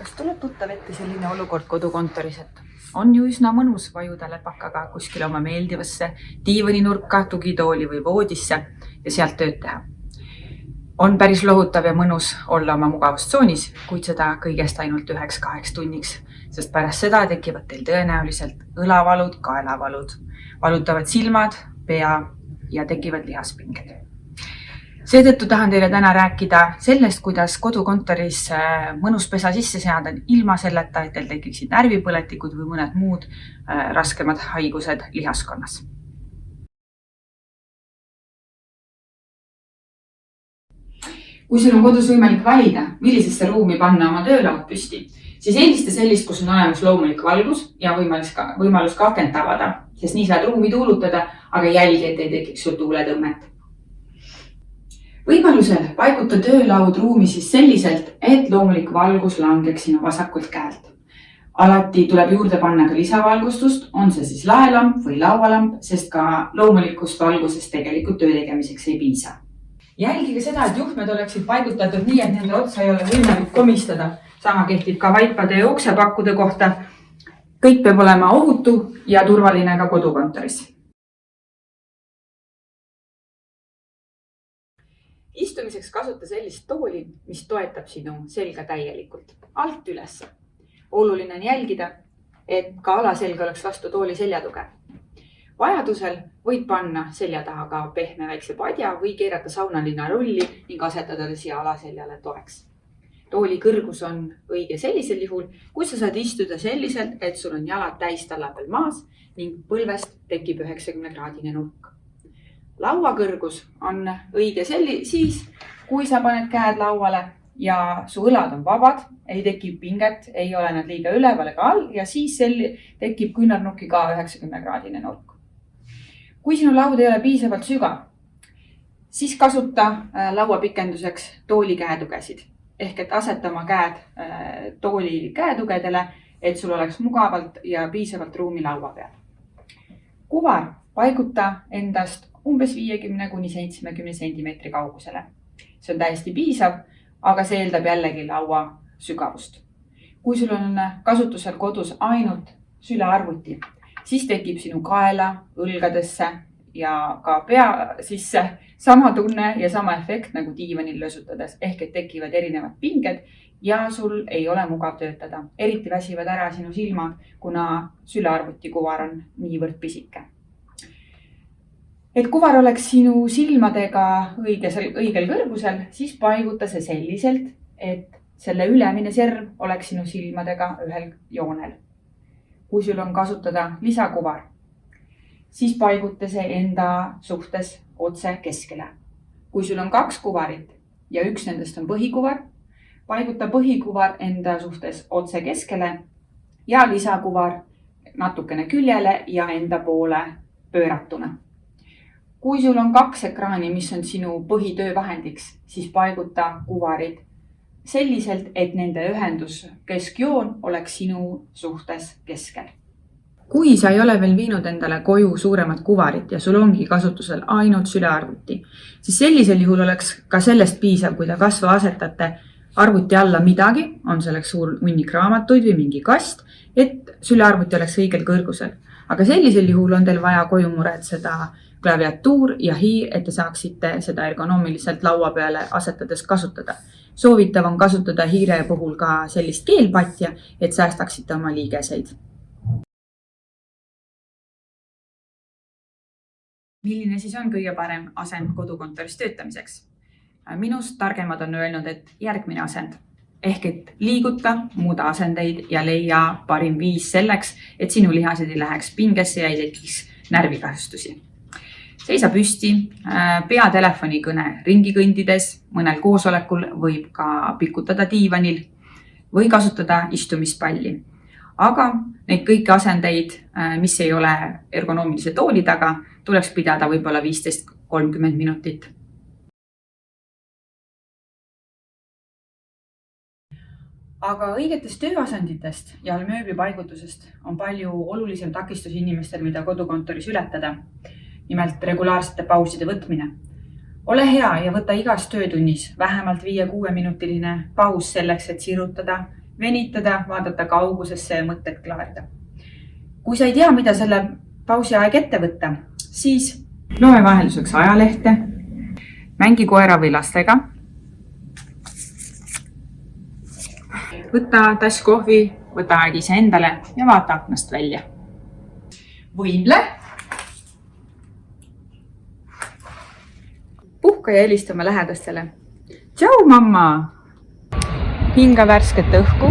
Kas tuleb tuttav ette selline olukord kodukontoris, et on ju üsna mõnus vajuda lepakaga kuskile oma meeldivasse diivaninurka, tugitooli või voodisse ja sealt tööd teha? On päris lohutav ja mõnus olla oma mugavustsoonis, kuid seda kõigest ainult 1-2 tunniks, sest pärast seda tekivad teil tõenäoliselt õlavalud, kaelavalud, valutavad silmad, pea ja tekivad lihaspinged. Seetõttu tahan teile täna rääkida sellest, kuidas kodukontoris mõnus pesa sisse seada ilma selleta, et teil tekiksid närvipõletikud või mõned muud raskemad haigused lihaskonnas. Kui sul on kodus võimalik valida, millisesse ruumi panna oma töölaud püsti, siis eelista sellist, kus on olemas loomulik valgus ja võimalus ka akent avada, sest nii saad ruumi tuulutada, aga jälgi, et ei tekiks sul tuuletõmmet. Võimalusel paiguta töölaud ruumi siis selliselt, et loomulik valgus langeks sinu vasakult käelt. Alati tuleb juurde panna ka lisavalgustust, on see siis laelamp või laualamp, sest ka loomulikust valgusest tegelikult töö tegemiseks ei piisa. Jälgige seda, et juhtmed oleksid paigutatud nii, et nende otsa ei ole võimalik komistada. Sama kehtib ka vaipade ja uksepakkude kohta. Kõik peab olema ohutu ja turvaline ka kodukontoris. Istumiseks kasuta sellist tooli, mis toetab sinu selga täielikult, alt üles. Oluline on jälgida, et ka alaselg oleks vastu tooli seljatuge. Vajadusel võid panna selja taha ka pehme väikse padja või keerata saunalina rolli ning asetada siia alaseljale toeks. Tooli kõrgus on õige sellisel juhul, kui sa saad istuda selliselt, et sul on jalad täis talla peal maas ning põlvest tekib 90-kraadine nurk. Laua kõrgus on õige siis, kui sa paned käed lauale ja su õlad on vabad, ei tekib pinget, ei ole nad liiga üleval ega all ja siis tekib küünarnuki ka 90-kraadine nurk. Kui sinu laud ei ole piisavalt sügav, siis kasuta laua pikenduseks tooli käetugesid. Ehk et aseta oma käed tooli käetugedele, et sul oleks mugavalt ja piisavalt ruumi laua peal. Kuvar paiguta endast umbes 50-70 sentimeetri kaugusele. See on täiesti piisav, aga see eeldab jällegi laua sügavust. Kui sul on kasutusel kodus ainult sülearvuti, siis tekib sinu kaela, õlgadesse ja ka pea sisse sama tunne ja sama efekt nagu diivanil lösutades, ehk et tekivad erinevad pinged ja sul ei ole mugav töötada. Eriti väsivad ära sinu silmad, kuna sülearvuti kuvar on niivõrd pisike. Et kuvar oleks sinu silmadega õigel kõrgusel, siis paiguta see selliselt, et selle ülemine serv oleks sinu silmadega ühel joonel. Kui sul on kasutada lisakuvar, siis paiguta see enda suhtes otse keskele. Kui sul on 2 kuvarit ja üks nendest on põhikuvar, paiguta põhikuvar enda suhtes otse keskele ja lisakuvar natukene küljele ja enda poole pööratuna. Kui sul on 2 ekraani, mis on sinu põhitöövahendiks, siis paiguta kuvarid selliselt, et nende ühendus keskjoon oleks sinu suhtes keskel. Kui sa ei ole veel viinud endale koju suuremat kuvarit ja sul ongi kasutusel ainult sülearvuti, siis sellisel juhul oleks ka sellest piisav, kui te kasva asetate arvuti alla midagi, on selleks suur hunnik raamatuid või mingi kast, et sülearvuti oleks õigel kõrgusel. Aga sellisel juhul on teil vaja koju muretseda klaviatuur ja hiir, et te saaksite seda ergonoomiliselt laua peale asetades kasutada. Soovitav on kasutada hiire puhul ka sellist keelpatja, et säästaksite oma liigeseid. Milline siis on kõige parem asend kodukontoris töötamiseks? Minust targemad on öelnud, et järgmine asend. Ehk et liiguta, muuda asendeid ja leia parim viis selleks, et sinu lihased ei läheks pingesse ja ei tekiks närvikahjustusi. Seisa püsti, pea telefonikõne ringi kõndides, mõnel koosolekul võib ka pikutada diivanil või kasutada istumispalli. Aga neid kõiki asendeid, mis ei ole ergonoomilise tooli taga, tuleks pidada võib-olla 15-30 minutit. Aga õigetest tööasenditest ja mööblipaigutusest on palju olulisem takistus inimestel, mida kodukontoris ületada. Nimelt regulaarsete pauside võtmine. Ole hea ja võta igas töötunnis vähemalt 5-6 minutiline paus selleks, et sirutada, venitada, vaadata kaugusesse ja mõtted klaarida. Kui sa ei tea, mida selle pausi aeg ette võtta, siis loe vahelduseks ajalehte, mängi koera või lastega, võta tass kohvi, võta aeg ise endale ja vaata aknast välja. Võimle. Puhka ja helista oma lähedastele. Tšau, mamma! Hinga värsket õhku.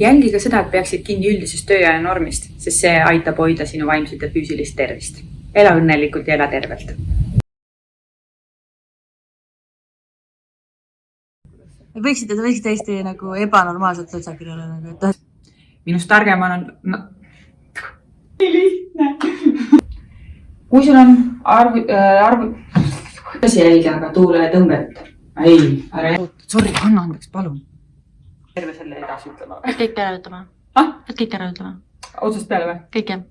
Jälgi ka seda, et peaksid kinni üldisest tööaja normist, sest see aitab hoida sinu vaimset ja füüsilist tervist. Ela õnnelikult ja ela tervelt. Võiksid täiesti nagu ebanormaalselt lõtsakil olla. Minust targem on... lihtne. Kui sul on kuidas jälgi, aga tuule tõmbet. Ei, ära... Sorry, anna andeks, palun. Terve selle edasi ütlema. Kõik ära ütlema. Kõik ära ütlema. Otsast peale või? Kõik jah.